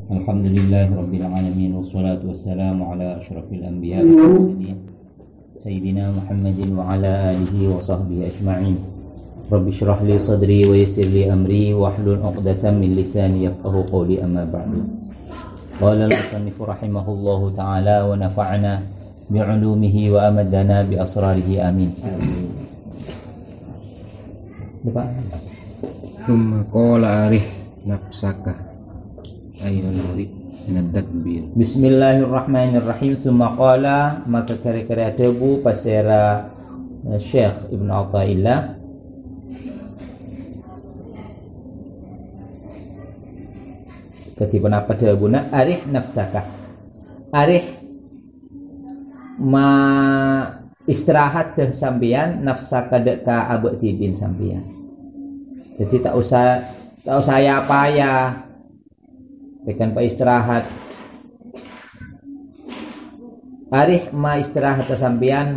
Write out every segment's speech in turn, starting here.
Alhamdulillahi Rabbil Alamin. Wassalatu wassalamu ala ashrafil anbiya wal mursalin Sayyidina Muhammadin wa ala alihi wa sahbihi ajma'in. Rabbi shrah li sadri wa yassir li amri wahlul 'uqdatam min lisani yafqahu qawli, amma ba'du. Qala al-musannif rahimahullahu ta'ala wa nafa'ana bi'ulumihi wa amadana bi asrarihi, amin. Thumma qala arih nafsaka ayyuhal murid min tadbir. Bismillahirrahmanirrahim. Thumma qala, maka kira-kira tebu pasera Syekh Ibn Athaillah ketiba apa tebuna arih nafsaka, arih ma istirahat teh sambian nafsaka deka abekti bin sambian. Jadi tak usah payah tekan pa istirahat. Arih ma istirahat sambian,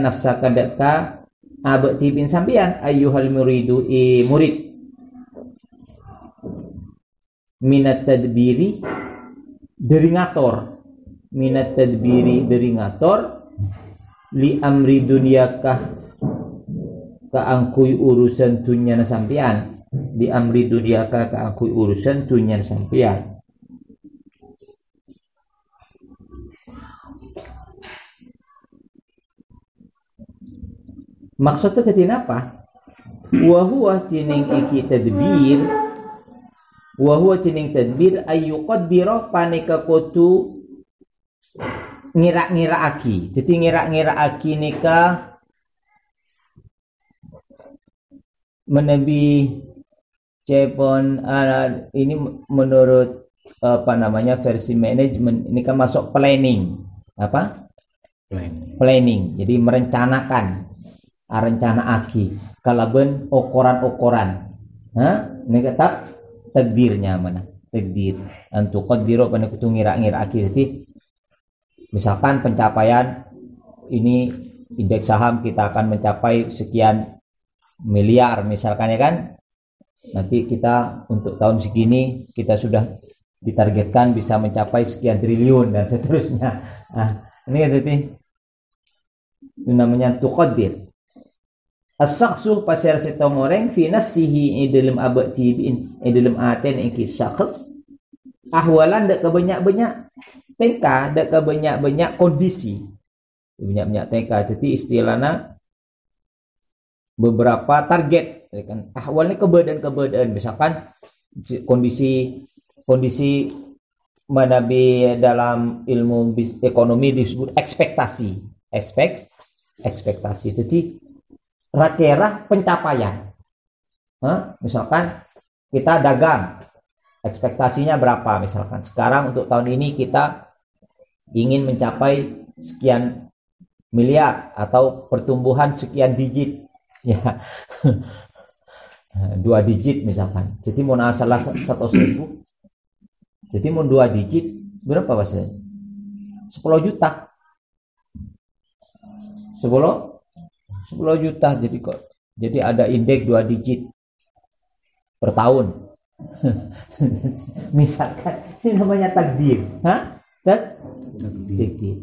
nafsaka deka abekti bin sambian ayyuhal muridu murid minat tadbiri dari ngator, minat tadbiri dari ngator li amri dunyakah kaangkui urusan dunya sampean, di amri dunyakah kaangkui urusan dunya sampean. Maksudnya ketina apa? Wa huwa cining iki tadbir, wa huwa cining tadbir ayyuqaddira panika kudu ngira-ngira aki. Jadi ngira-ngira aki nika menebi cepon ini menurut versi manajemen ini kan masuk planning. Apa? Planning. Jadi merencanakan, rencana aki. Kalaben okoran-okoran. Ini tetap takdirnya mana? Takdir. Antu qaddiro panik kudu ngira-ngira aki. Jadi misalkan pencapaian ini indeks saham kita akan mencapai sekian miliar misalkan, ya kan, nanti kita untuk tahun segini kita sudah ditargetkan bisa mencapai sekian triliun dan seterusnya. Ini jadi itu namanya tuqaddir. As-shakhsu pasir setomoreng fi nafsihi dalam abati dalam aten iki syakhs ahwalan dak kebanyak-banyak tingkah, dak kebanyak-banyak kondisi, banyak-banyak tingkah. Jadi istilahnya beberapa target, ya kan? Ahwalnya keberadaan misalkan kondisi manabi dalam ilmu ekonomi disebut ekspektasi. Jadi rakera pencapaian. Misalkan kita dagang, ekspektasinya berapa? Misalkan sekarang untuk tahun ini kita ingin mencapai sekian miliar atau pertumbuhan sekian digit. Ya, 2 digit misalkan. Jadi mau salah 100.000. Jadi mau 2 digit berapa bahasa? 10 juta. 10 juta. Jadi ada indeks 2 digit per tahun. Misalkan ini namanya takdir. Takdir.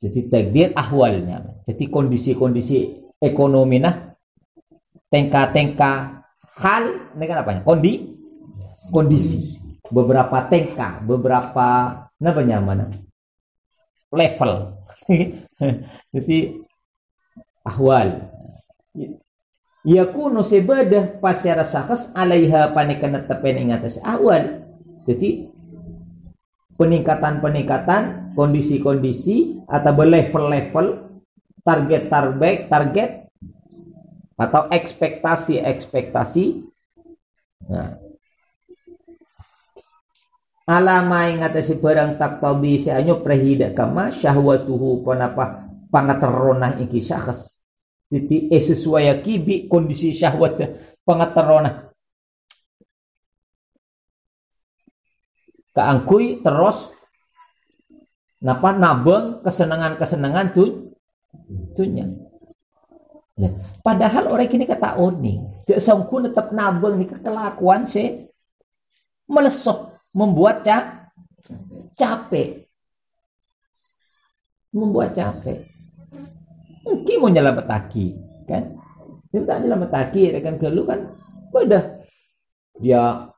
Jadi takdir ahwalnya. Jadi kondisi-kondisi ekonomi tingkah hal ini kan apanya? Kondisi. Beberapa tingkah, beberapa level. Jadi ahwal. Yakunu sebadah pasyara sakhs alaiha panikana tepen ing atas ahwal. Jadi peningkatan kondisi-kondisi atau level-level target atau ekspektasi. Alama ing atase barang taktabi saanyo prehida kama syahwatuhu panapa pangaterona iki syakhs. Jadi sesuai kibi kondisi syahwat pangaterona kaangkui terus nabeng kesenangan dunia. Nah, padahal orang kini kata oning, songku tetap nabeng ni kelakuan se melesok, membuat capek. Membuat capek. Mungkin mau nyelamat taki, kan? Minta nyelamat taki, rekan gelu kan, udah dia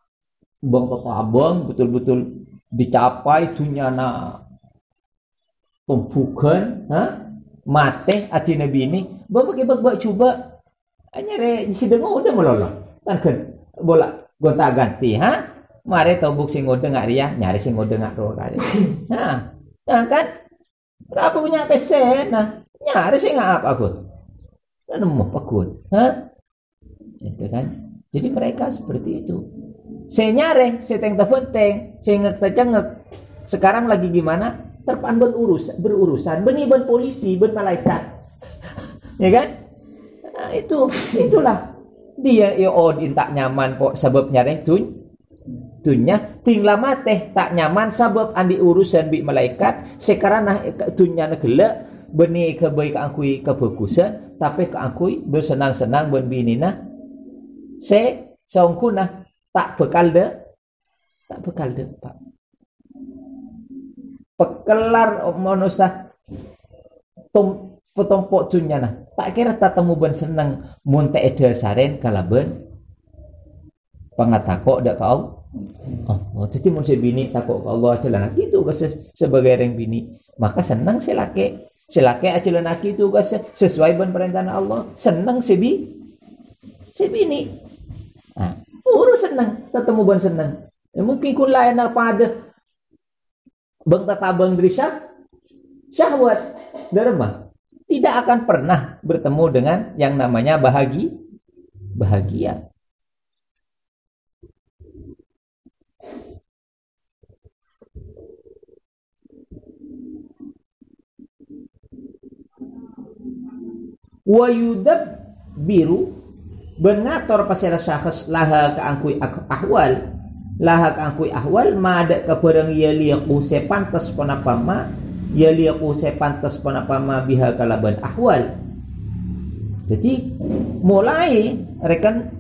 bang abang betul-betul dicapai tunyana pembukan, mate aci nabi ini, bapak coba, hanya si dengo udah melolong, kan bola gonta ganti, mare tobuk sing ngode ngak ria, nyari sing ngode ngak roh kali, nah kan, berapa punya pesen, nyari sing ngak apa aku, nemu pakun, itu kan, jadi mereka seperti itu. Saya nyare, saya teng penting, saya ngek. Sekarang lagi gimana? Terpan berurusan, ben polisi, ben malaikat, ya kan? Nah, itulah dia tak nyaman kok sebab nyare tunya tinggal mate tak nyaman sebab andi urusan bi malaikat. Sekarang tunya negela beni kebaik akui kebagusan, tapi keakui bersenang-senang ben binina. Songkunah tak bekal de Pak. Pekelar manusia potompok tunya tak kira tak temu ben senang mun teh dasaren kalaben pangatako dak kau. Jadi mun se bini takok ke Allah aja gitu sebagai orang bini, maka senang selake aja laki itu sesuai ben perintah Allah, senang si bini. Urus senang, ketemu ban senang. Mungkin kun lain apa ada bang tatabang dari syahwat dharma. Tidak akan pernah bertemu dengan yang namanya bahagia. Wa yudabbiru benator pasira syakhs laha kaangkui ahwal mada keperang yaliqu sepantas panapama biha kalaban ahwal. Jadi mulai rekan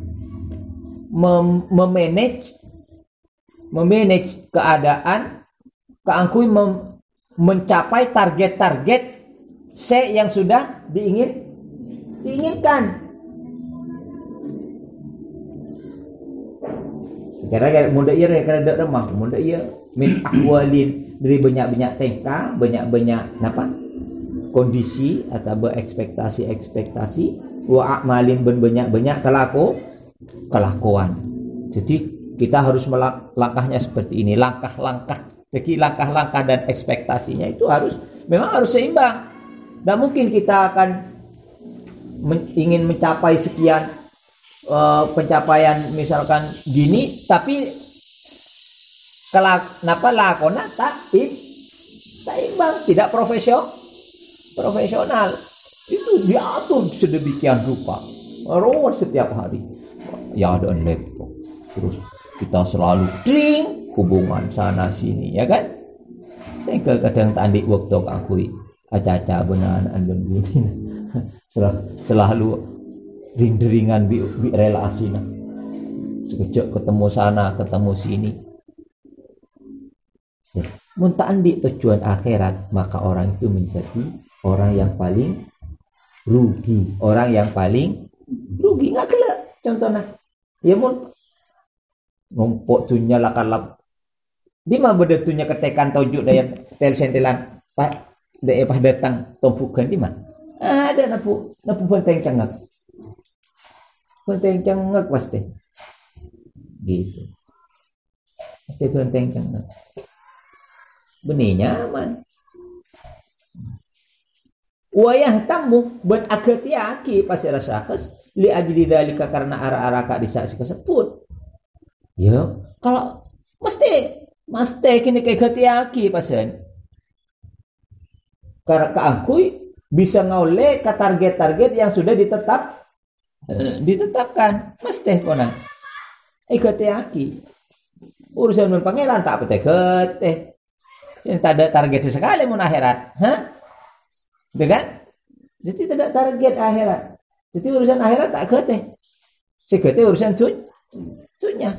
memanage keadaan kaangkui mencapai target-target yang sudah diinginkan. Kira-kira muda ia kira dak remah, muda ia min ahwalin dari banyak-banyak tengka, banyak-banyak kondisi atau berekspektasi wa amalin banyak-banyak kelakuan. Jadi kita harus langkahnya seperti ini, langkah-langkah. Jadi langkah-langkah dan ekspektasinya itu memang harus seimbang. Tidak mungkin kita akan ingin mencapai sekian pencapaian misalkan gini tapi lakona tak imbang, tidak profesional. Itu diatur sedemikian rupa rawat setiap hari ya ada laptop, terus kita selalu hubungan sana sini, ya kan? Saya kadang tandik waktu akui aca-aca benan andon gini selalu ring-ringan bi relasi sekejap ketemu sana ketemu sini. Muntah andi tujuan akhirat, maka orang itu menjadi orang yang paling rugi, nggak kelak. Contohnya ya mun ngompok tunya lakalap di mana bedetunya ketekan tojuk dayan tel-sentelan pak daerah datang tumpukan di mana ada napu Penteng cengek pasti gitu, pasti penteng cengek benih nyaman. Wayah tamu ben akati pasti rasa kes li ajli dalika karena ara-araka disaksi kesebut. Ya, kalau mesti kini kayak hati pasen. Karena keangkui bisa ngoleh ke target-target yang sudah ditetapkan mesti kona ikut aki urusan pangeran tak petek cinta ada target sekali mun akhirat gitu kan, jadi tidak target akhirat Jadi urusan akhirat tak geteh. Segete urusan dunya.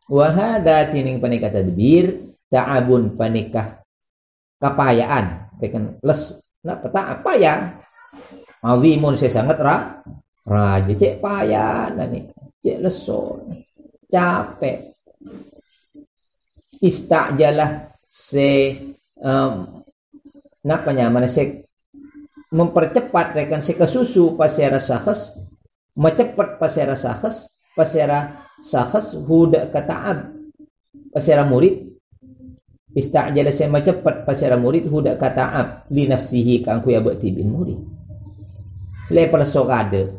Wa hadza tining panika tadbir ta'abun panikah kapayaan tekan les nak peta apa ya azimun sangat raja cek payah nih cek leso capek istajalah napanya mana mempercepat rekan kesusu pasera sahas mencepat pasera sahas huda kata'ab pasera murid istajala saya cepat pasera murid huda kata'ab li nafsihi kangku ya bakti bin murid lepal sokade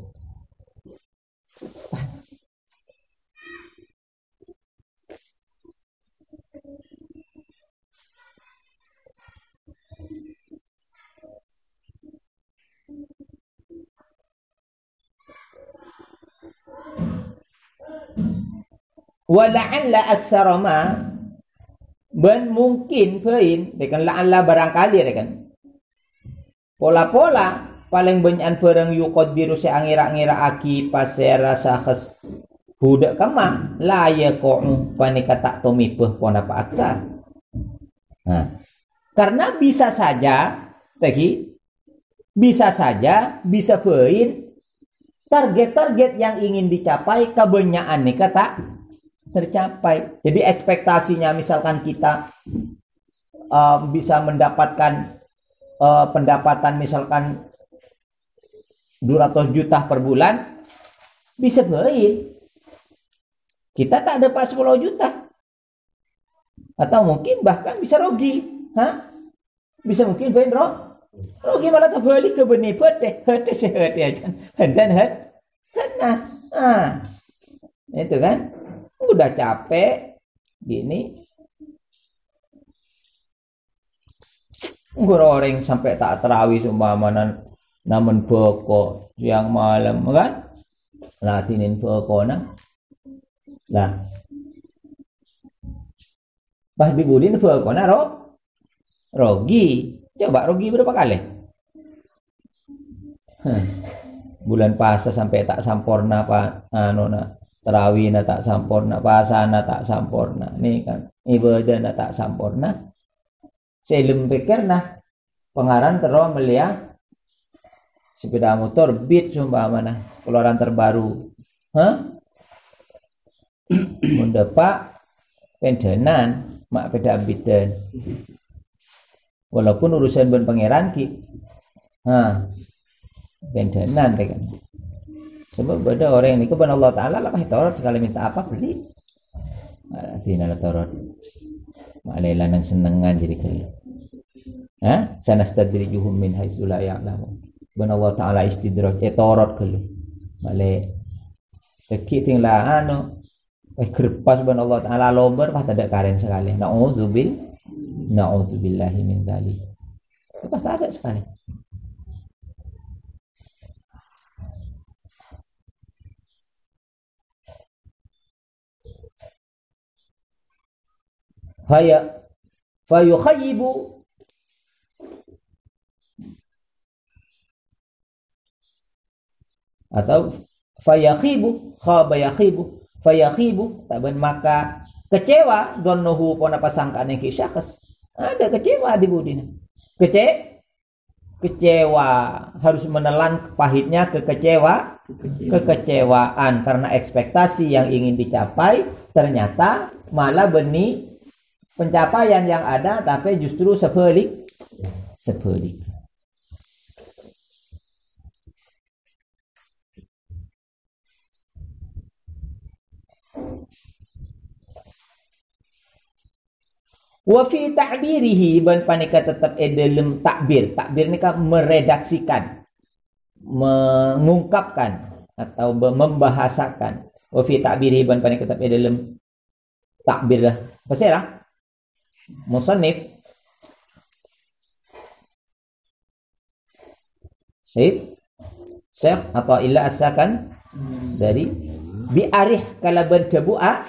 wala'alla aksara ma ben mungkin pein dekan la'alla barangkali dekan pola-pola paling banyak perang yuqaddiru seangira-ngira aki pasera sahas budak kama la yaqu panika tak tomipeh pona pa aksar. Nah, karena bisa saja bisa pein target-target yang ingin dicapai kebanyakan nih kata tercapai. Jadi ekspektasinya misalkan kita bisa mendapatkan pendapatan misalkan 200 juta per bulan, bisa baik kita tak dapat 10 juta atau mungkin bahkan bisa rugi. Bisa mungkin baik rugi malah terbalik ke benih hete aja dan nas. Itu kan udah capek gini goreng sampai tak terawih seumpama namun pokok siang malam kan latinin pokoknya lah bah dibulin pokoknya rogi coba rogi berapa kali bulan puasa sampai tak sampurna pak terawih na tak sampurna, puasa na tak sampurna. Nih kan, ibadah na tak sampurna. Saya pikir nah pengaran terus melihat sepeda motor Beat sumpah mana keluaran terbaru. Mendapat pendenan mak peda bidan. Walaupun urusan ben pangeran ki. Pendenan kan. Sebab ada orang yang ikut Allah Ta'ala lah Taurat sekali minta apa beli. Sini Taurat. Malah nang senengan jadi kali. Sanastadrijuhum min haitsu la ya'lamun. Ben Allah Ta'ala istidraj Taurat kali. Malah teki tinglah kerpas ben Allah Ta'ala lomber pas ada karen sekali. Na'udzubillahi min dzalik. Pas tak ada sekali. Fayukhayyibu atau fayakhibu taban maka kecewa dhannuhu pona pasangkane ki syakhs ada kecewa di budina kecewa harus menelan pahitnya kekecewaan karena ekspektasi yang ingin dicapai ternyata malah benih pencapaian yang ada tapi justru sebalik. Wa fi ta'birihi ban panika tetap dalam takbir ni kan meredaksikan, mengungkapkan atau membahasakan. Wa fi ta'birihi ban panika tetap dalam takbir lah. Pasal musannif Syekh atau illa asakan dari biarih kala berdebu'a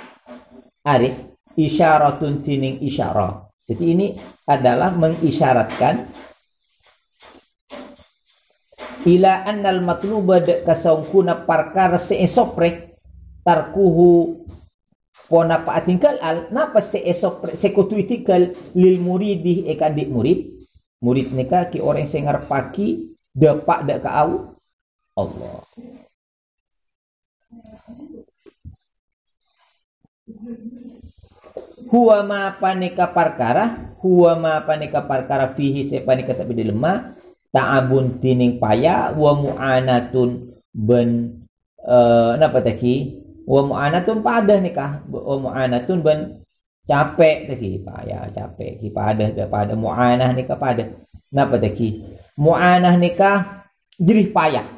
arih isyaratun tining isyarah. Jadi ini adalah mengisyaratkan ila annal matluba de kasaungkuna perkara seesopre tarkuhu pona pa atingkal al napa seesopre sekutu itikal lil muridi adik murid nika ki orang sing ngarepaki depak dak ka au Allah. Huwa ma panika perkara fihi sepanika tapi dilema ta'abun tining paya wa mu'anatun ben napa taki wa mu'anatun padah nikah wa mu'anatun ben capek taki paya capek ki pada mu'anah nikah pada napa taki mu'anah nikah jerih payah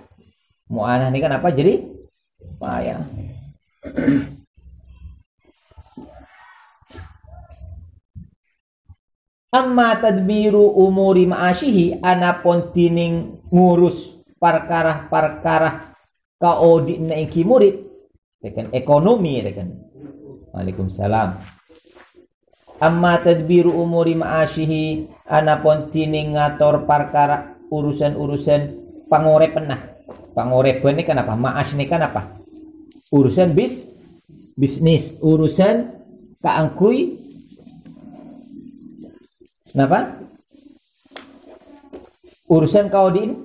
mu'anah nikah napa jerih payah. Amma tadbiru umuri ma'asyihi anapun tining ngurus perkara-perkara kaodina iki murid rekan ekonomi rekan. Waalaikumsalam. Amma tadbiru umuri ma'asyihi anapun tining ngatur perkara urusan-urusan pangorepen ini kan apa? Ma'asy ini kan apa? Urusan bisnis, urusan kaangkui napa? Urusan kaudin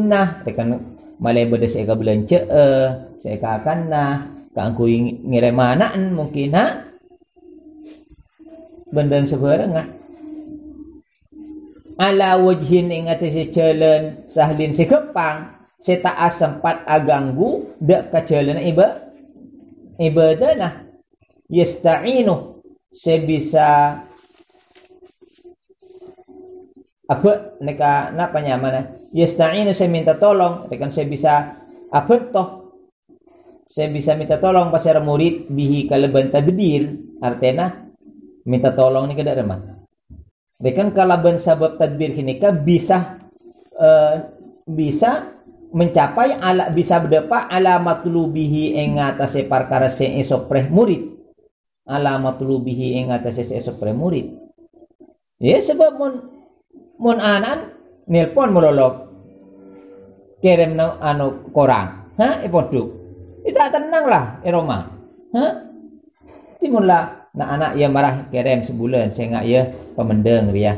nah tekan malai beda saya ka belanja saya ka akan nah kaangku ngirim manaan mungkin bendang sebarang ala wajhin ing atase jalan sahlin sikepang seta sempat aganggu dak ka jalan ibadah nah yasta'inu sebisa apa neka napanya mana yasta'inu saya minta tolong rekan saya bisa apa toh saya bisa minta tolong pasar murid bihi kalaban tadbir artinya minta tolong ni kada remah rekan kalaban sabab tadbir kinika bisa bisa mencapai ala bisa berdepa alamatlubihi ing atase perkara sing isopreh murid alamatlubihi ing atase isopreh murid ya sebab mun anan nelpon mololok kirim no anu korang ipoduk itu tenang lah Roma timunlah nak anak ya marah kirim sebulan saya ngak ya pemendeng ria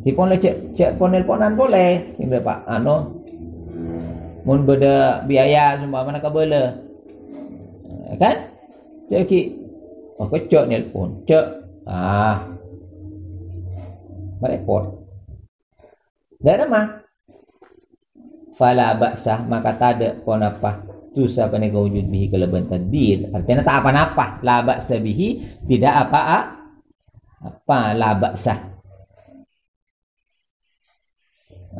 tipon le cek pon nelponan boleh ini Pak anu mun beda biaya semua mana kabele kan cek ki cek nelpon cek merepot dan mah fala ba'sah maka tada pon apa tusa panega wujud bihi kalaban tadbir artinya tak apa-apa la ba'sa bihi tidak apa la ba'sah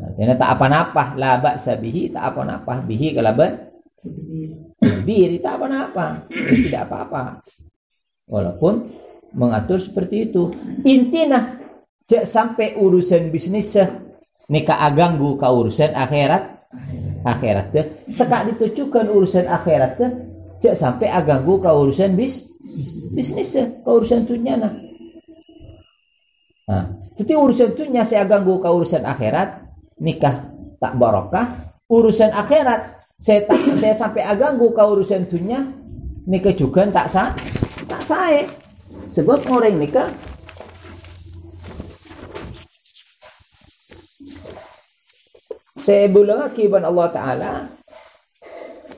artinya tak apa-apa la ba'sa bihi tak apa-apa bihi kalaban tadbir tak apa-apa tidak apa-apa walaupun mengatur seperti itu intinya cek sampai urusan bisnis nika aganggu ka urusan akhirat teh sekak ditujukan urusan akhirat teh cek sampai aganggu ka urusan bisnis ka urusan dunia nah jadi urusan dunia saya aganggu ka urusan akhirat nikah tak barokah urusan akhirat saya sampai aganggu ka urusan dunia nikah juga tak sah sebab orang nikah saya bilang akibat Allah Ta'ala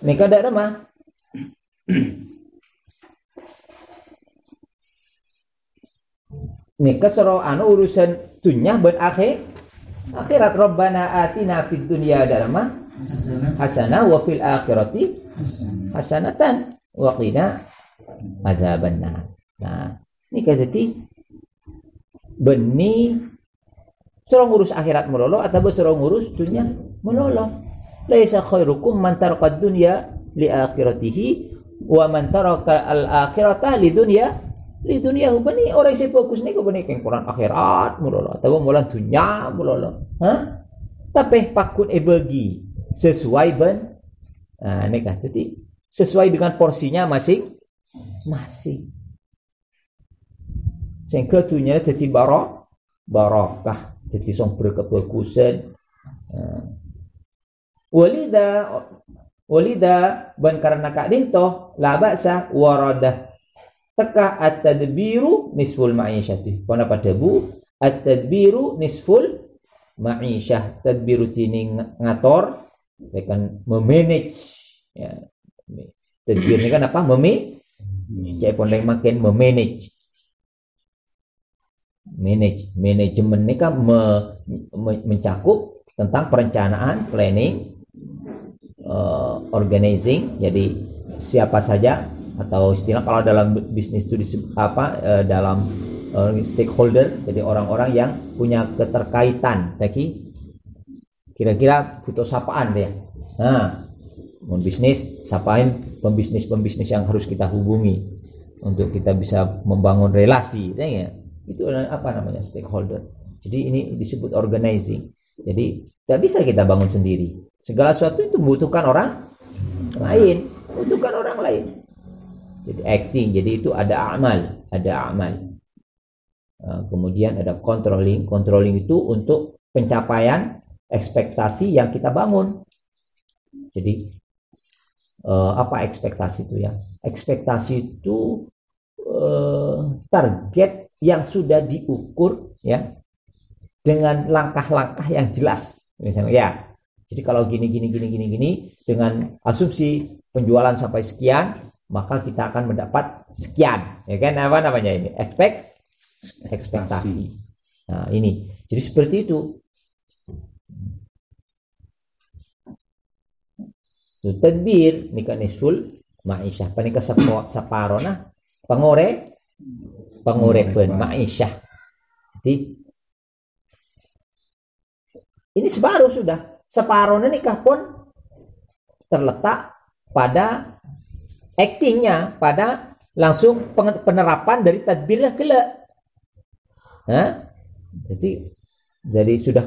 nikah dak remah nikah soro anu urusan dunia ben akhirat Rabbana atina fid dunya remah hasanah wa fil akhirati hasanatan wa qina azabannar nah nikah jadi beni surang ngurus akhirat melolo atau surang ngurus dunia melolo. Laisa khairukum man taraka dunya li akhiratihi wa man taraka al akhirata li dunya bani orang yang fokus ni ko bani keng Quran akhirat melolo atau mulan dunia melolo. Tapi pakun bagi sesuai ben nikah jadi sesuai dengan porsinya masing-masing. Sehingga dunia jadi barokah jadi song berkebagusan walida ban karena kak dintoh la ba'sa warada teka at-tadbiru nisful ma'isyati. Pona pada bu at-tadbiru nisful ma'isyah. Tadbiru tini ngator kan memanage ya. Tadbir ini kan apa? Cek pondeng makin memanage. Manajemen ini kan mencakup tentang perencanaan, planning, organizing. Jadi siapa saja atau istilah kalau dalam bisnis itu dalam stakeholder, jadi orang-orang yang punya keterkaitan. Tapi kira-kira butuh sapaan dia. Nah, mau bisnis, sapain pembisnis yang harus kita hubungi untuk kita bisa membangun relasi, ya. Itu apa namanya stakeholder. Jadi ini disebut organizing. Jadi tidak bisa kita bangun sendiri. Segala sesuatu itu membutuhkan orang lain, Jadi acting, jadi itu ada amal. Kemudian ada controlling. Controlling itu untuk pencapaian ekspektasi yang kita bangun. Jadi apa ekspektasi itu ya? Ekspektasi itu target yang sudah diukur ya dengan langkah-langkah yang jelas. Misalnya ya. Jadi kalau gini dengan asumsi penjualan sampai sekian, maka kita akan mendapat sekian. Ya kan, apa namanya ini? Ekspektasi. Nah, ini. Jadi seperti itu. Tadbir nikah nisul ma'isyah. Panika saparona pangorepen ma'isyah. Jadi ini separuh sudah. Separuhnya nikah pun terletak pada actingnya, pada langsung penerapan dari tadbirnya kelak. Jadi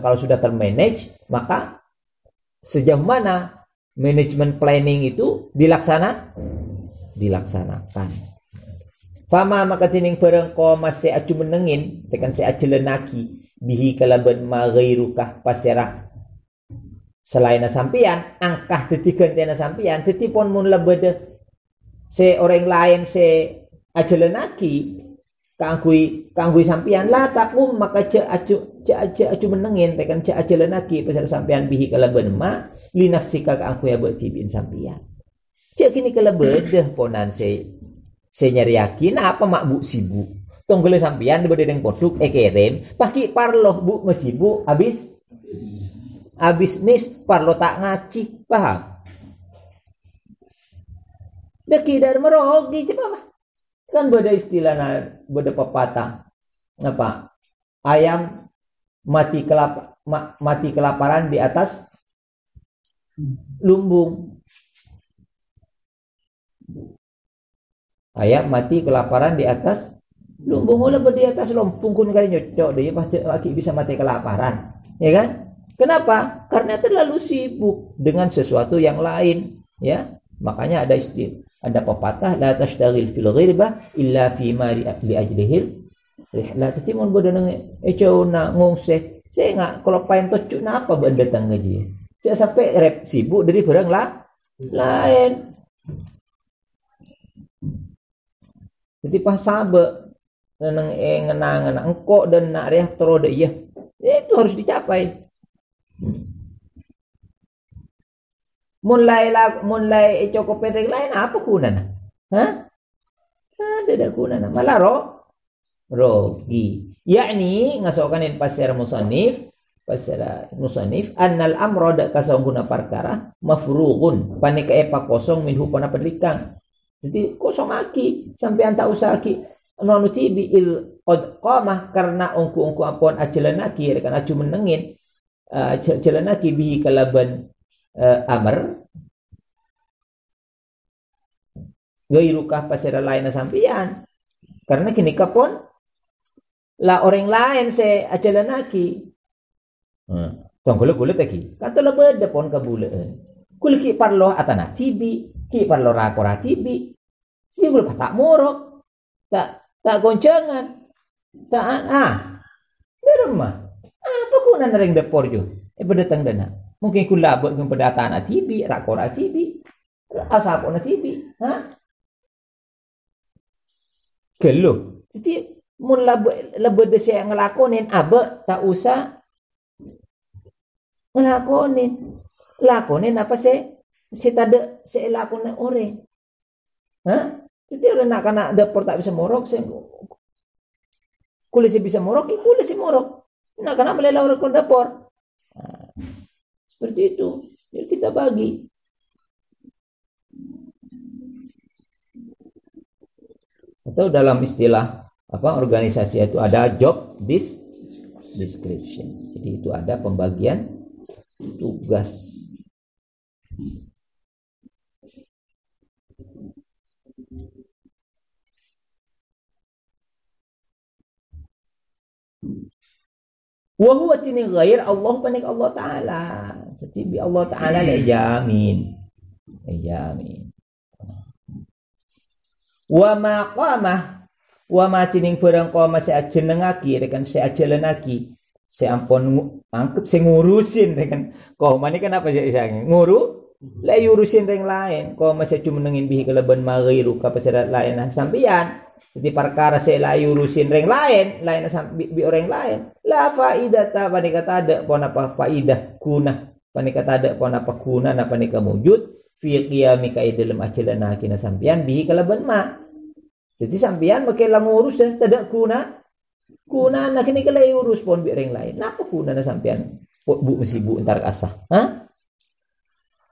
kalau sudah termanage, maka sejauh mana manajemen planning itu dilaksanakan. Fama maka tining bareng ko masih acu menengin tekan saya ajelenaki bihi kalaban maghirukah pasirah selain sampian angkah detikan tiana sampian tetipon mun lebede se orang lain se ajelenaki kangkui sampian la takum maka acu menengin tekan ajelenaki pasirah sampian bihi kalaban ma li nafsika kangkui abot tibin sampian cek kini kelebede ponan se nyari yakin apa mak bu sibuk tonggele sampian di bedeng produk kirim paki parloh bu mesibu abis nis parlo tak ngaci paham deki dari merogi coba kan beda istilahnya beda pepatah apa ayam mati kelaparan di atas lumbung. Ayam mati kelaparan di atas lumbung, mulai di atas lumbung kun kali nyocok dia pasti lagi bisa mati kelaparan, ya kan? Kenapa? Karena terlalu sibuk dengan sesuatu yang lain, ya. Makanya ada ada pepatah la tashtagil fil ghirba illa fi ma li ajlihil rihla tetimun bodan econa ngongse saya nggak kalau pain tocuk na apa ban datang dia saya sampai rep sibuk dari barang lain. Jadi pas sabe ngenang engkok dan nak reaktor de ya itu harus dicapai. Mulai cukup pendek lain apa kunana? Ada kunana malah rogi. Yakni ngasokanin pasir musannif annal amra da kasahuna perkara mafrughun panika epa kosong minhu pana pedikang. Jadi kosong aki sampai anta usaki nonu tibi il qamah karena ungku apon ajelanaki rekan acu menengin ajelanaki bihi kalaban amr gairukah pasira lain sampian karena kini kapon la orang lain se ajelanaki tong gule taki kanto lebih depon kabulaan kulki parlo atana tibi ki parlo rakora tibi si gule patak morok tak goncangan tak di rumah apa kunan ring depor jo berdatang dana Mungkin kula buat kepedataan atibi, rakor atibi, asapon atibi, ha? Keluh. Jadi mun lebe dese ngelakonin abe tak usah ngelakonin. Lakonin apa sih? Si tada si lakonin orang. Ha? Jadi orang nak kena dapur tak bisa morok sih. Kulit si bisa morok, kulit si morok. Nak kena melela orang kon dapur. Nah, seperti itu. Jadi kita bagi. Atau dalam istilah apa organisasi itu ada job description. Jadi itu ada pembagian tugas. Wa huwa tini ghair Allah panik Allah Ta'ala. Setiap Allah Ta'ala la jamin. Wa ma qamah wa ma tining perang qamah se ajenengaki rekan se ajelenaki se ampun angkep se ngurusin rekan qamah ni kan apa sih nguru la yurusin reng lain qamah se cuma nengin bihi keleban maghiru ka peserat lain nah sampian jadi perkara se la yurusin reng lain bi orang lain la faidata pani kata ada pon apa faidah kuna pani kata ada pon apa kuna na pani kamujud fi qiyamika dalam ajalana kina sampian bihi keleban ma. Jadi sampean pakai ngurus tidak kuna nak ini kalau urus pon bi orang lain. Napa kuna na sampean bu mesti bu entar kasah. Ha?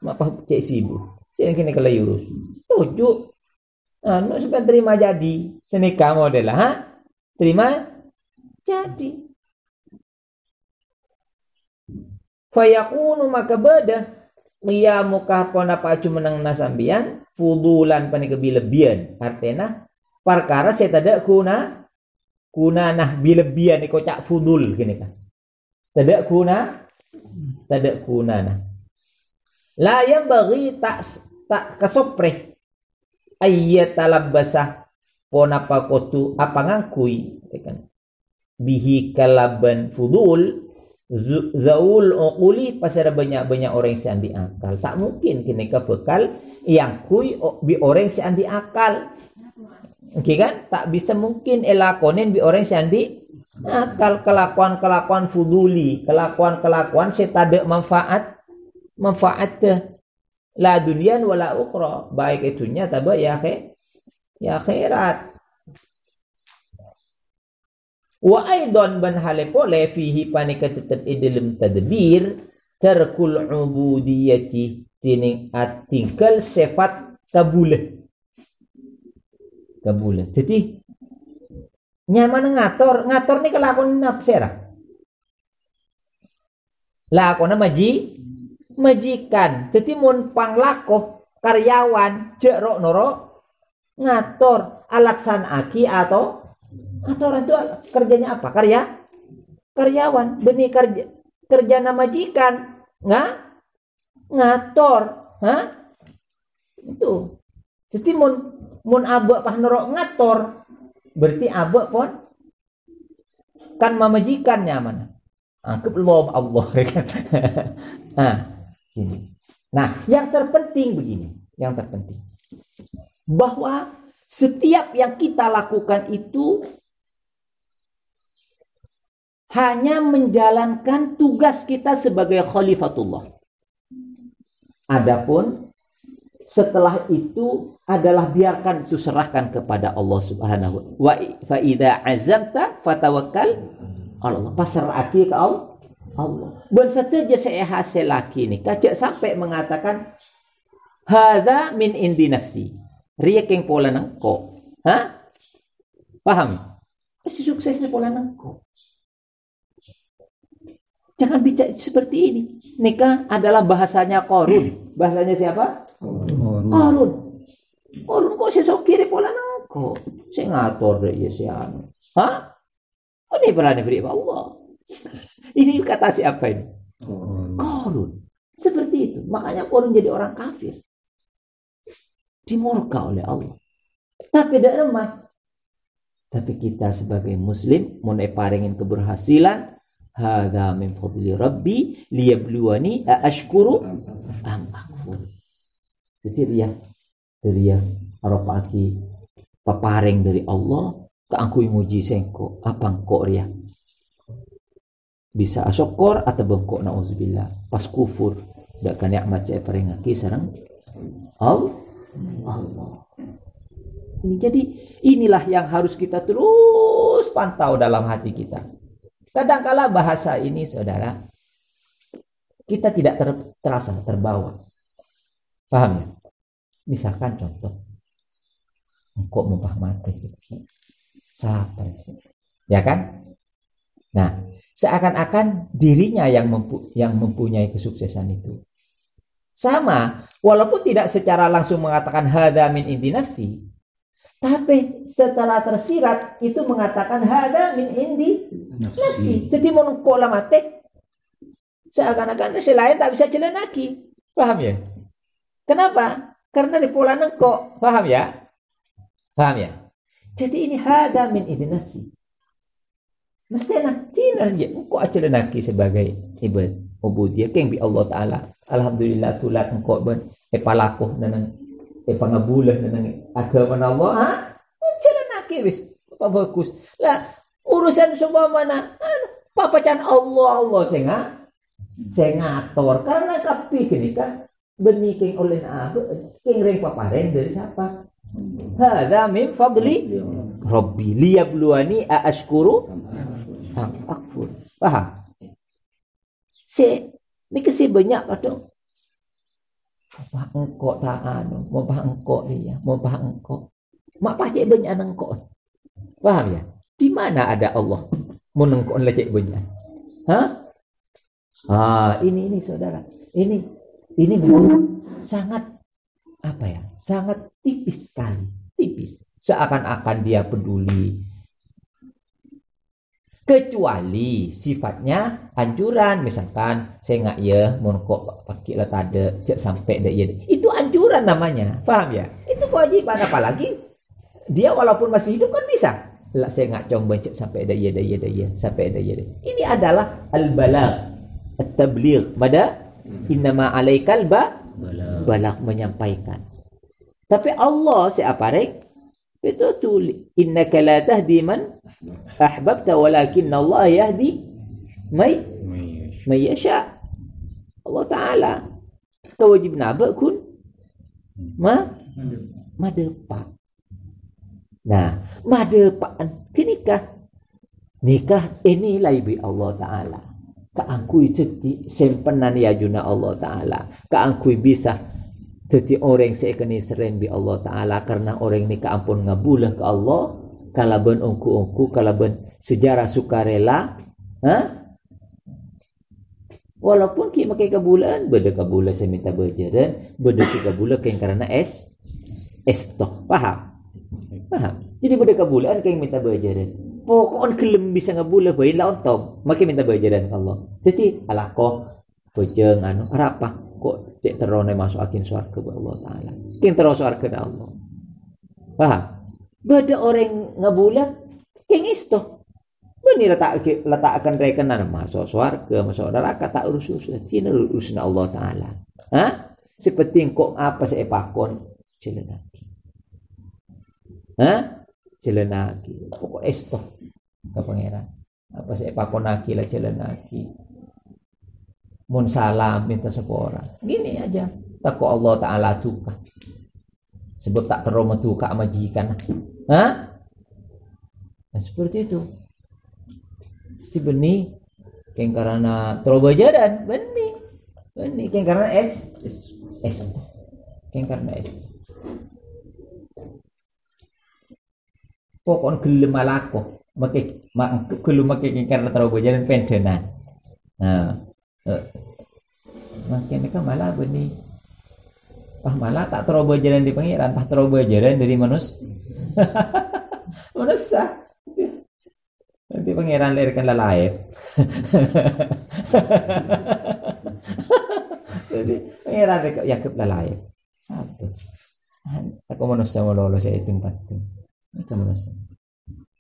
Apa cek sibu. Cek kini kalau urus. Tujuh. Anu sampai terima jadi. Senikah model ha? Terima jadi. Fayakunu maka beda qiyamukah pon apa cuma nang nasambian fudulan pani kebilebian artena perkara saya tidak kuna nah bilebian ni kocak fudul gini kan tidak kuna nah la yang bagi tak kesopreh ayat talabbasah pon apa kotu apa ngangkui kan bihi kalaban fudul zaul uquli pasal banyak orang yang andi akal tak mungkin kini ke bekal yang kui bi orang yang andi akal. Oke kan? Tak bisa mungkin elakonin bi orang yang andi akal kelakuan fuduli, kelakuan saya tak ada manfaat la dunian wala ukhra, baik itunya tabah ya akhirat. Wa aidan ban hale pole fihi panika tetap dalam tadbir tarkul ubudiyati tining atingkal sifat kabule. Jadi nyaman ngatur ni kelakon nafsera. Lakona majikan. Jadi mun panglakoh karyawan jek rok noro ngatur alaksan aki atau orang itu kerjanya apa? Karyawan. Benih kerja nama majikan. Ngatur. Ha? Itu. Jadi mun abek pah nerok ngatur. Berarti abek pun kan mamajikan nyaman. Kebelob Allah kan. Nah, yang terpenting begini. Yang terpenting. Bahwa setiap yang kita lakukan itu hanya menjalankan tugas kita sebagai khalifatullah. Adapun setelah itu adalah biarkan itu serahkan kepada Allah Subhanahu wa fa idza azamta fatawakkal Allah. Pasrahkan ke Allah. Ben saja saya hasil laki ni kacak sampai mengatakan hadza min indi nafsi. Riya keng pola nangko. Ha? Paham? Pasti suksesnya pola nangko. Jangan bicara seperti ini. Nikah adalah bahasanya Qarun. Bahasanya siapa? Qarun. Qarun kok sesok kiri pola nangko. Saya ngatur deh ya si anu. Hah? Oh ini berani beri Allah. Ini kata siapa ini? Qarun. Seperti itu. Makanya Qarun jadi orang kafir. Dimurka oleh Allah. Tapi tidak remah. Tapi kita sebagai muslim mau paringin keberhasilan hadza min fadli rabbi liyabluwani ashkuru am akfur. Jadi dia aropaki papareng dari Allah keangku muji sengko apa engko ria bisa syukur atau bengkok nauzubillah pas kufur dak kan nikmat saya perengaki sareng Allah. Jadi inilah yang harus kita terus pantau dalam hati kita. Kadangkala bahasa ini saudara kita tidak terasa terbawa. Paham ya? Misalkan contoh engkau mumpah mati siapa sih? Ya kan? Nah, seakan-akan dirinya yang mempunyai kesuksesan itu. Sama, walaupun tidak secara langsung mengatakan hadza min indi nafsi, tapi secara tersirat itu mengatakan hadza min indi nafsi. Jadi menengkok lah mati. Seakan-akan si lain tak bisa celenaki. Paham ya? Kenapa? Karena di pola nengkok. Paham ya? Paham ya? Jadi ini hadza min indi nafsi. Mestinya tinar je engkau celenaki sebagai ibadah ubudiyah keng bi Allah taala. Alhamdulillah tulat engkau ben palakuh nanang pangabulah nanang agama Allah ha celenaki wis apa bagus lah urusan semua mana papacan Allah saya ngatur karena kapi gini kan benih keng oleh keng reng papareng dari siapa hadza min fadli rabbi liyabluwani ashkuru am akfur. Paham? Ni kasi banyak kadang Mumpah engkau tak anu, mumpah engkau dia, mumpah engkau. Mak pacek banyak engkau. Paham ya? Di mana ada Allah? Menengkau lecek banyak. Hah? Ini saudara. Ini memang sangat apa ya? Sangat tipis sekali, tipis. Seakan-akan dia peduli. Kecuali sifatnya anjuran, misalkan saya nggak ya mau kok pakai lah tade cek sampai dek ya itu anjuran namanya, paham ya? Itu kewajiban, apalagi dia walaupun masih hidup kan bisa lah saya nggak coba cek sampai dek ya sampai dek ya. Ini adalah al-balagh at-tabligh, pada innama alaikal balagh, menyampaikan. Tapi Allah seaparek itu tulis innaka la tahdi man ahbabta walakin Allah yahdi may yasha. Allah taala kewajiban abak kun madepak. Nah, madepaan nikah ini laibi Allah taala. Kaangkui teti sempenan ya juna Allah taala. Kaangkui bisa jadi orang seekani seren bi Allah taala karena orang ni kaampun ngabulah ke Allah kalaban ungku kalaban sejarah sukarela, walaupun ki makai kabulan beda kabulan saya minta berjaran beda si kabulan kain karena toh paham jadi beda kabulan kain minta berjaran pokoknya kelem bisa ngabulah bayi lah ontong makai minta berjaran ke Allah jadi alakoh bojeng anu arapa kok cek terone masuk akin swarga ke Allah taala kin terus swarga ke Allah paham beda orang ngabulat king isto benih letakkan rekenan masuk swarga masuk neraka tak urus-urus ini urusan Allah taala seperti kok apa saya pakon celenaki celenaki pokok isto ke pangeran apa saya pakon laki lah celenaki mun salam minta sepora gini aja takut Allah taala tuka sebab tak terima tuka majikan nah seperti itu si benih keng karena terobajaran benih keng karena es keng karena es pokon gelem malako make gelem make keng karena terobajaran pendenan makanya kan malah benih malah tak teroboh jalan di pangeran teroboh jalan dari manusia nanti pangeran lahirkan lalaip jadi pangeran yakub lalaip aku manusia mau lolos saya tempat itu manusia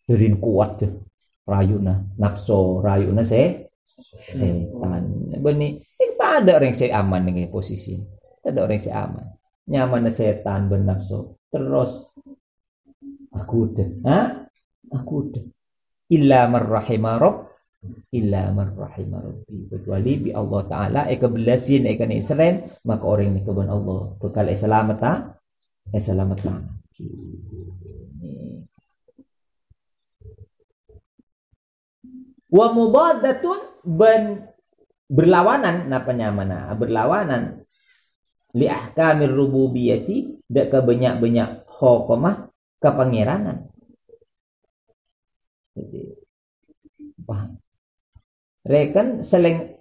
dari kuat tuh rayuna nafsu rayuna saya setan. Benih, tak ada orang yang aman dengan posisi. Tak ada orang yang aman. Nyaman setan bernafsu. Terus aku udah. Illa marrahima rabbi. Kecuali bi Allah Ta'ala kebelasin ikan Israel, maka orang ini keban Allah. Bekal selamat wa mudadatun berlawanan napanya mana berlawanan li ahkamir rububiyyati dak ke banyak hukumah kepangeranan. Jadi paham rekan seleng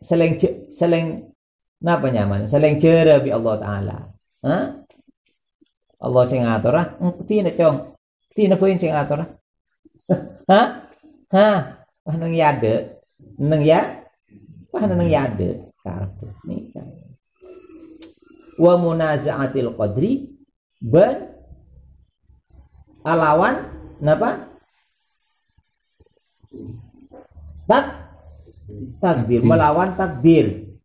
napa nyaman seleng cara bi Allah Ta'ala. Allah sing ngatur tina cong tina poin sing ngatur nang yade nang yade karep nikah wa munaza'atil qadri ban alawan napa takdir melawan takdir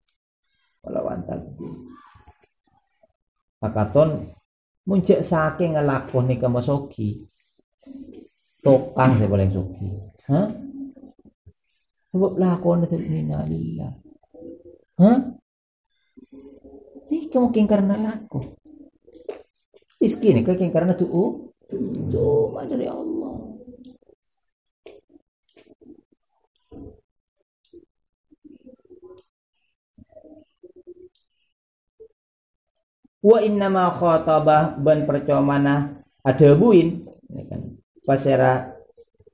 akaton muncak saking ngelakoni kemasoki tokang saya paling soki sebab lakon itu minalillah ini mungkin karena laku rezeki ini mungkin karena cuma dari Allah. Wa innama khatabah ban percomana adabuin kan pasera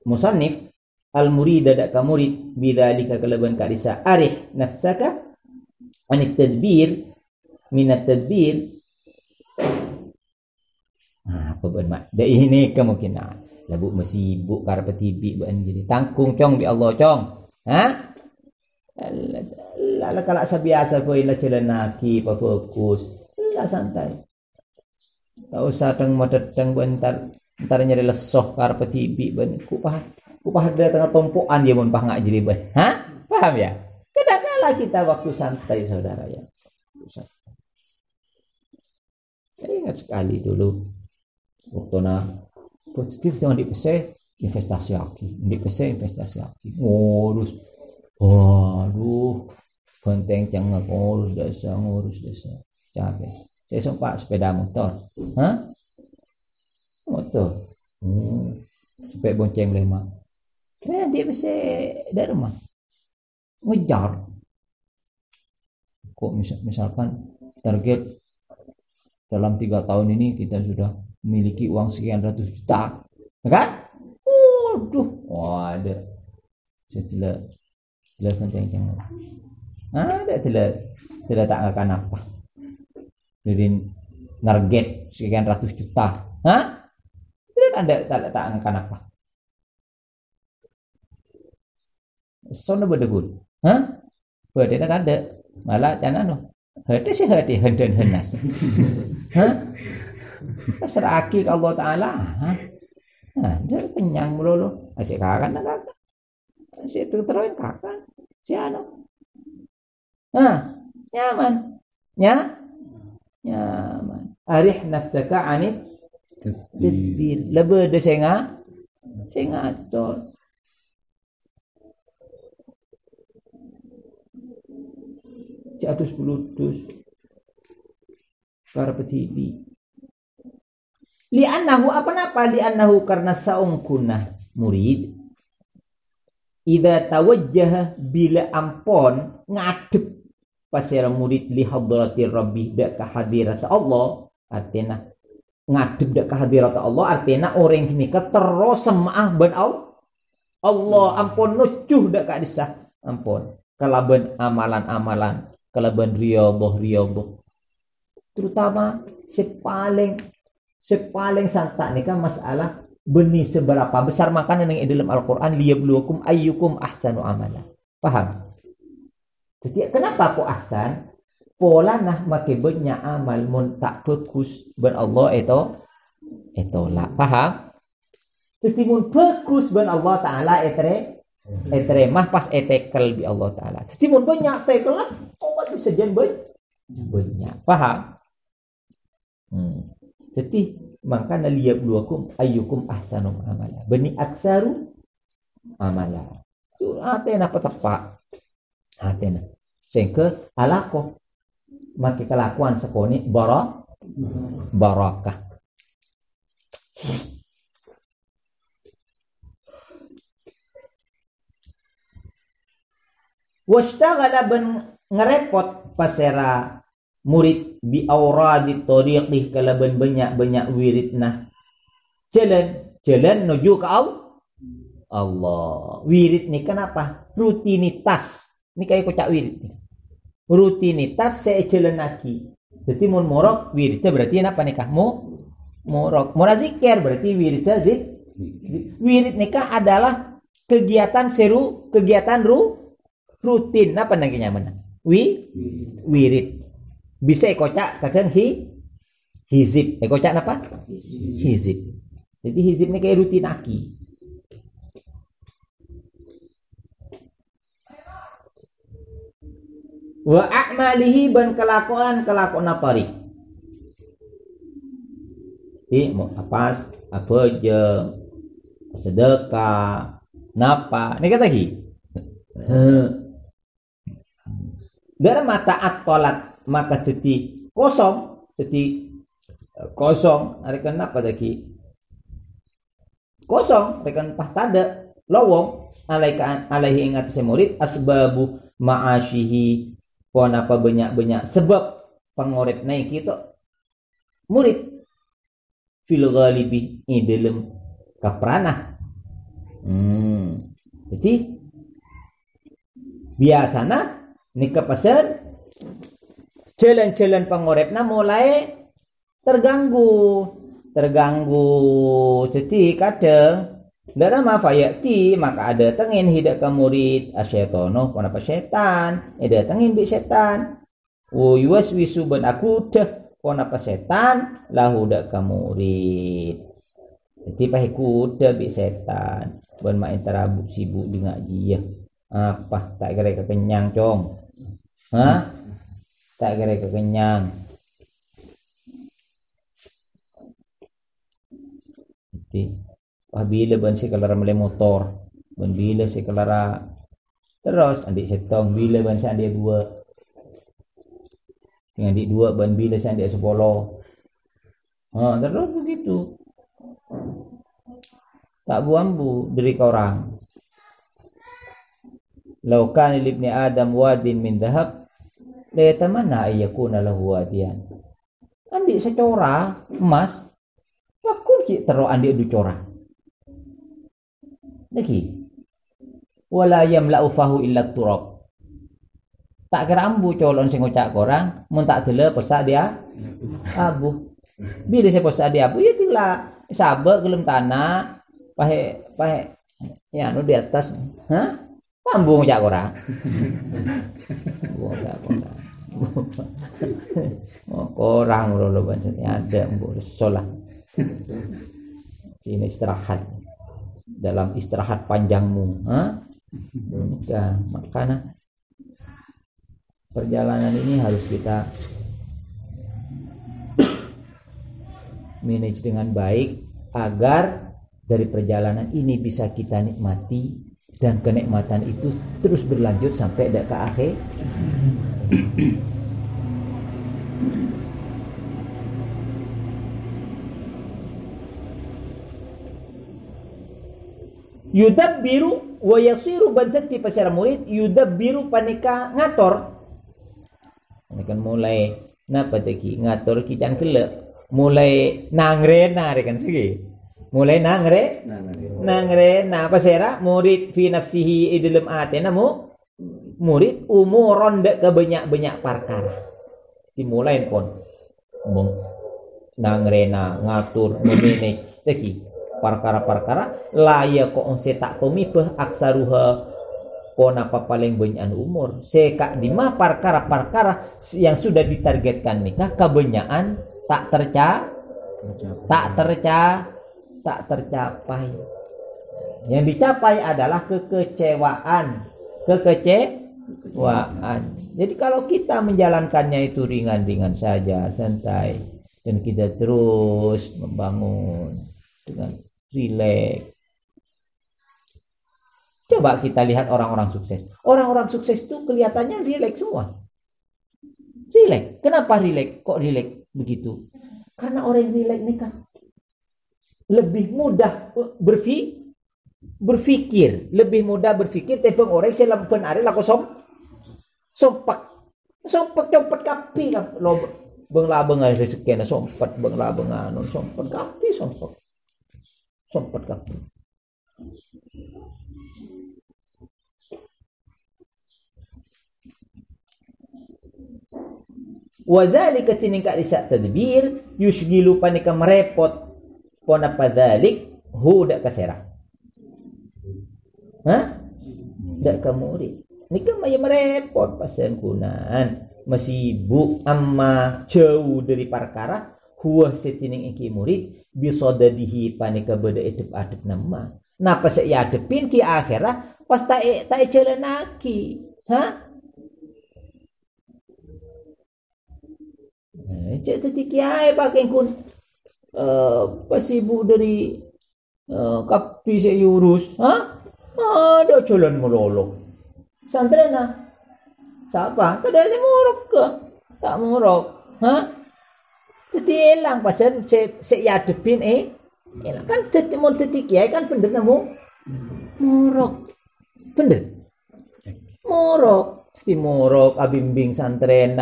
musannif al murida dak ka murid bidzalika kalaban kadisa arih nafsaka anit tadbir minat tadbir apa ban mak da ini kemungkinan labu masibuk karep tibi ban jadi tangkung cong bi Allah cong la kala sabiasa ko ila celenaki pa fokus santai. Tak usah teng madeteng bentar nyari lesoh karep tibi ben kupah ada tengah tompokan dia mun pah ngak jadi ben. Paham ya? Kadang-kala kita waktu santai saudara ya. Saya ingat sekali dulu waktu positif jangan dipese investasi aki. Waduh. Konteng jangan ngurus desa. Capek. Saya sumpah sepeda motor. Motor. Sampai bonceng lema. Dia bisa dari rumah. Ngejar. Kok misalkan target dalam 3 tahun ini kita sudah memiliki uang sekian ratus juta. Kan? Waduh. Saya jelas bonceng. Tidak tak akan apa. Jadi target sekian ratus juta. Tidak tak angkat apa. Sono bedebut. Bedena kada. Malah canano. Hati hendan henas. Seraki ke Allah Ta'ala. Dia kenyang melulu. Asyik kakan kakak. Asyik teruin kakan. Si ano. Nyaman. Nyaman. Arih nafsaka anit tadbir. Lebe de senga atur. Jatuh 10 dus. Para petibi. Li'annahu apa-apa li'annahu karena saungkunah murid. Idza tawajjaha bila ampon ngadep pasera murid li hadratir rabbi dak kehadirat Allah artinya ngadep dak kehadirat Allah artinya orang kini terus semaah ben Allah ampun nucuh dak kadisah ampun kalaban amalan-amalan kalaban riyadhah terutama sepaling santak nih kan masalah benih seberapa besar makanan yang dalam Al-Qur'an liyabluwakum ayyukum ahsanu amala. Paham? Jadi kenapa kok ahsan? Pola nah make banyak amal mun tak bagus ben Allah itu lah. Paham? Jadi mun bagus ben Allah Ta'ala Etremah pas etekel bi Allah taala. Jadi mun banyak tekel lah obat disedian banyak. Paham? Jadi makanya liyabluwakum ayyukum ahsanu amala. Bani aksaru amala. Itu atena petepak. Atena. Sehingga alaqo make kelakuan sekone barakah. Washtaghala ben ngerepot pasera murid bi auradi tariqih kalaban banyak wiridna jalan menuju ke Allah. Wirid ni kenapa? Rutinitas. Ini kayak kocak wirid nih. Rutinitas saya jalan lagi. Jadi mun morok wiridnya berarti apa nikah? Morok. Mun zikir berarti wiridnya wirid nikah adalah kegiatan rutin. Apa namanya mana? Wirid. Bisa kocak kadang hizib. Kocak apa? Hizib. Jadi hizib ini kayak rutin aki. Wa a'malihi ban kelakuan tariq. Jadi mau apa aja sedekah napa ini kata hi. Dari mata atolat maka jadi kosong hari kenapa tadi kosong rekan pahtada lowong alaihi ingat semurid asbabu ma'asyihi pon apa banyak sebab pengorep naik itu murid fil ghalibi dalam kaprana. Jadi biasana nikah pasal jalan-jalan pengorepna mulai terganggu. Jadi kadang dalam mafayati maka ada tengin hidak ke murid asyaitono kenapa setan ada tengin bi setan yuwaswisu ban aku dah kenapa setan lahu dak ke murid. Jadi pahiku dah bi setan ban main terabuk sibuk di ngaji ya. Apa tak kira kekenyang cong. Tak kira kekenyang. Jadi bila ban si kelara mele motor, ban bila si kelara terus adik setong bila ban si adik dua, tinggal adik dua ban bila si adik 10. Terus begitu. Tak buambu dari orang. Laukan ibni Adam wadin min dhahab, la yatamanna ayyakuna lahu wadiyan. Andik secora emas, pakun ki tero andik du cora. Lagi. Wala yamla'u fahu illa turab. Tak kira ambu colon sing ngocak korang, mun tak dele pesak dia abu. Bila saya pesak dia abu, ya tinggal sabar gelem tanah, pahe ya no di atas. Ambu ngocak korang. Korang lho bancane ada ambu salah. Sini istirahat. Dalam istirahat panjangmu, ya, makanya perjalanan ini harus kita manage dengan baik agar dari perjalanan ini bisa kita nikmati dan kenikmatan itu terus berlanjut sampai ke akhir. Yudabbiru wa yasiru bantati pasara murid yudabbiru panika ngator. Ini kan mulai napa tadi ngator kican kele mulai nangrena kan segi. Mulai nangrena pasara murid fi nafsihi idlam atena murid umuron dek ke banyak perkara. Dimulai pon nangrena ngatur memanage tadi perkara-perkara layak kok tak tumibah aksaruha ponapa paling banyak umur seka di mah perkara-perkara yang sudah ditargetkan nikah kebanyakan tak tercapai. Yang dicapai adalah kekecewaan. Jadi kalau kita menjalankannya itu ringan-ringan saja, santai, dan kita terus membangun dengan rileks. Coba kita lihat orang-orang sukses. Orang-orang sukses itu kelihatannya rileks semua. Rileks. Kenapa rileks? Kok rileks begitu? Karena orang yang rileks ini kan lebih mudah berpikir, lebih mudah berpikir. Tepung orang saya lakukan hari laku sompak copot kapi lah. Lo beng rezeki na sompat beng anon sompat kapi sompat kapi. Wazalika tiningkat risak tadbir yushgilu panika merepot pona padalik dak kasera. Dak kamurid. Nika maya merepot pasen kunaan masibuk amma jauh dari perkara huwa setining iki murid bisadadihi panika beda edep-adep nama. Napa sek ya adepin ki akhirah pas tak jalan lagi. Cek tadi kiai pakai kun pasibuk dari kapi saya urus, ada jalan melolong. Santren siapa? Tadi saya muruk ke? Tak muruk, Tadi hilang pasen saya adepin hilang kan tadi kiai kan bener namu muruk, bener muruk, mesti muruk abimbing santren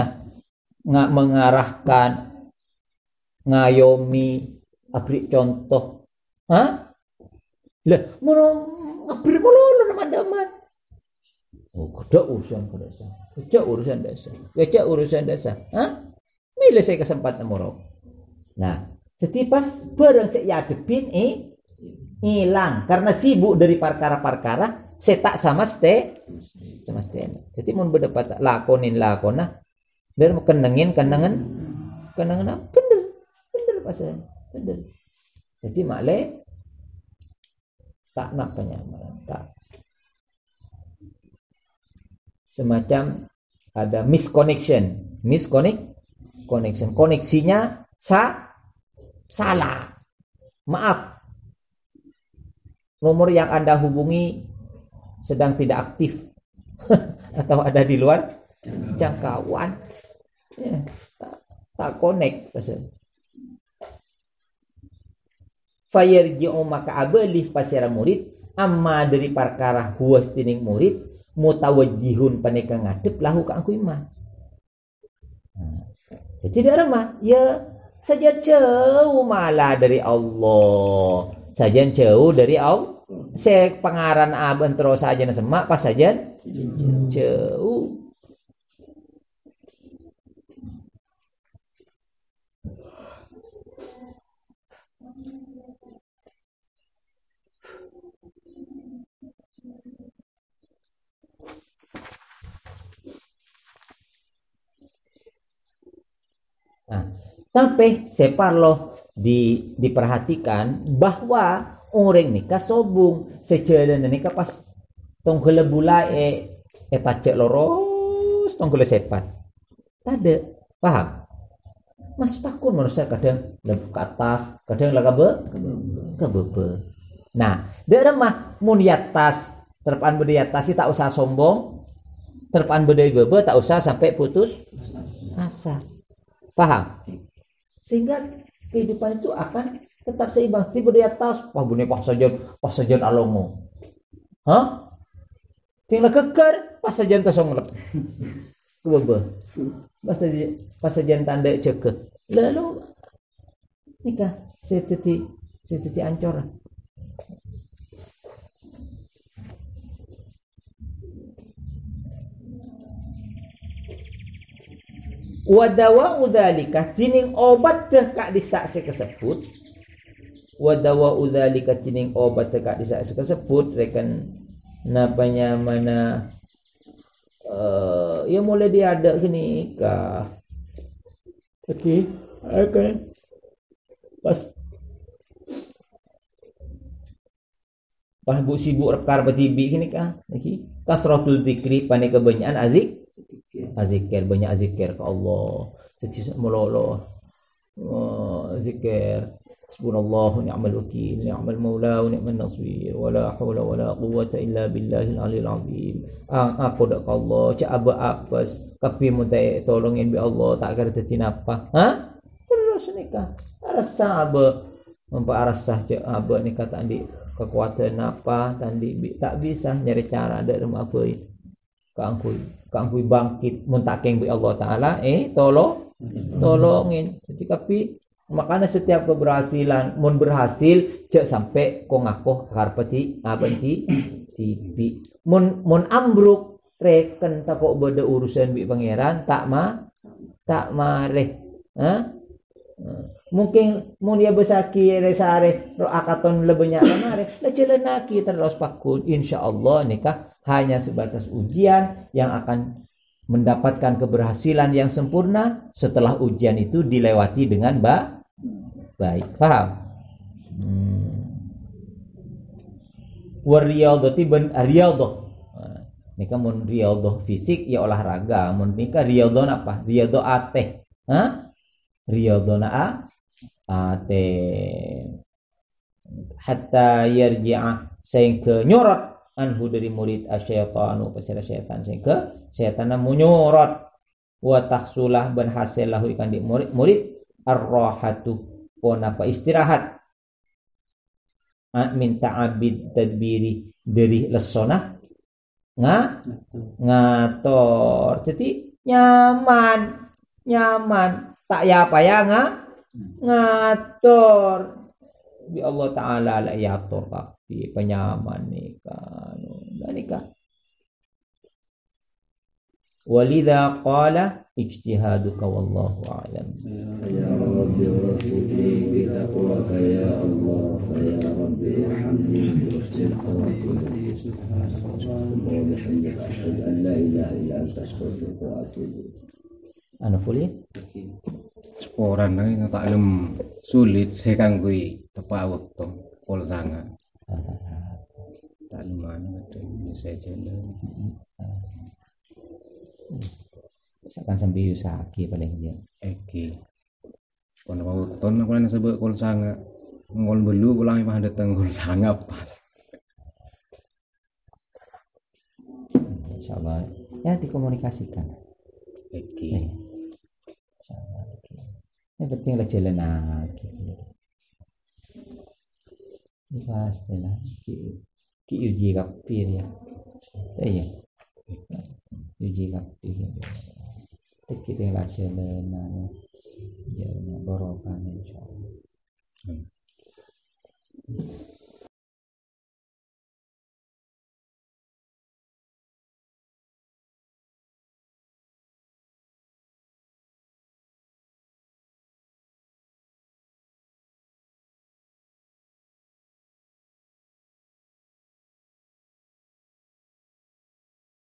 nggak mengarahkan ngayomi abri contoh lah mau abri melulu teman-teman ada urusan dasar bila saya kesempatan murok nah setipas barang saya adepin hilang karena sibuk dari perkara-perkara saya tak sama stay jadi mau berdebat lakona dan kenangin apa? Bener pasal bener. Jadi makle tak nak penyamaran tak. Semacam ada misconnection, koneksinya salah. Maaf. Nomor yang Anda hubungi sedang tidak aktif atau ada di luar jangkauan. Tak connect pasal. Fayarji'u maka abalih pasira murid amma dari perkara huwas tining murid mutawajjihun paneka ngadep lahu ka angku iman. Jadi tidak remah ya saja jauh malah dari Allah. Saja jauh dari Allah. Saya pengaran aben terus saja semak pas saja jauh. Sampai separloh diperhatikan bahwa orang nikah sobung sejalan nikah pas tonggele bulai tacek loros tonggele sepan. Tade paham? Mas pakun manusia kadang lebih ke atas, kadang lah ke bebe. Nah, daerah mah mun di atas, terpan berde atas tak usah sombong, terpan berde bebe tak usah sampai putus asa. Paham? Sehingga kehidupan itu akan tetap seimbang. Tiba di atas, wah bunyi pas saja alongo. Tinggal keker, pas saja tasong lep. Kebebe. Pas saja tanda cekek. Lalu nikah setiti ancor. Wadawa udzalika jining obat teh kak disaksi kesebut. Wadawa udzalika jining obat teh kak disaksi kesebut rekan napanya mana ya mulai diada sini kah. Oke, akan pas Pas bu sibuk rekar betibi kini kah lagi kasratul zikri pane kebanyakan azikir banyak azikir ke Allah seci melolo zikir subhanallah ni'mal wakil ni'mal maula wa ni'man nasir wala haula wala quwwata illa billahil aliyil azim aku dak Allah cak aba apes kapi mutai tolongin bi Allah tak kira teti napa terus nikah rasa aba memperasah cak aba nikah tak di kekuatan apa tadi tak bisa nyari cara ada rumah apa keangkui bangkit muntakeng bi Allah taala tolongin jadi tapi makanya setiap keberhasilan mun berhasil cek sampai ko ngakoh karpeti abenti tipi mun ambruk reken tak kok beda urusan bi pangeran tak mareh mungkin mun dia besaki resare akaton lebenya lamare la jelenaki terus pakun insyaallah nikah hanya sebatas ujian yang akan mendapatkan keberhasilan yang sempurna setelah ujian itu dilewati dengan baik paham wariyadati ban riyadhah nikah mun riyadhah fisik ya olahraga mun nikah riyadhah apa riyadhah ateh riyadhana ate hatta yarji'a sehingga nyorot anhu dari murid asyaitanu pasira syaitan sehingga syaitan munyorot wa tahsulah ban hasil lahu ikan di murid ar-rahatu pon apa istirahat min ta'abid tadbiri dari lesona ngator jadi nyaman tak ya apa ya ngatur bi Allah taala la yatur kapi penyaman nikah walidha qala ijtihaduka wallahu a'lam ya rabbi rafiqni bi taqwaka ya Allah fa ya rabbi irhamni bi husnil khawatir subhanallah wa bihamdika ashhadu an la ilaha illa anta astaghfiruka wa atubu fully Orang nang tak lem sulit saya kanggui tepat waktu pol sanga. Tak lumayan ada saya jalan. Misalkan sambil usaki paling dia. Eki. Kono waktu aku nang sebut pol sanga. Ngol belu pulang mah datang pol sanga pas. Insyaallah ya dikomunikasikan. Eki. Yang penting lah jalan lagi. Ini pastilah ki uji kapir ya. Iya. Uji kapir. Kita lah jalan. Jalan barokah insyaallah.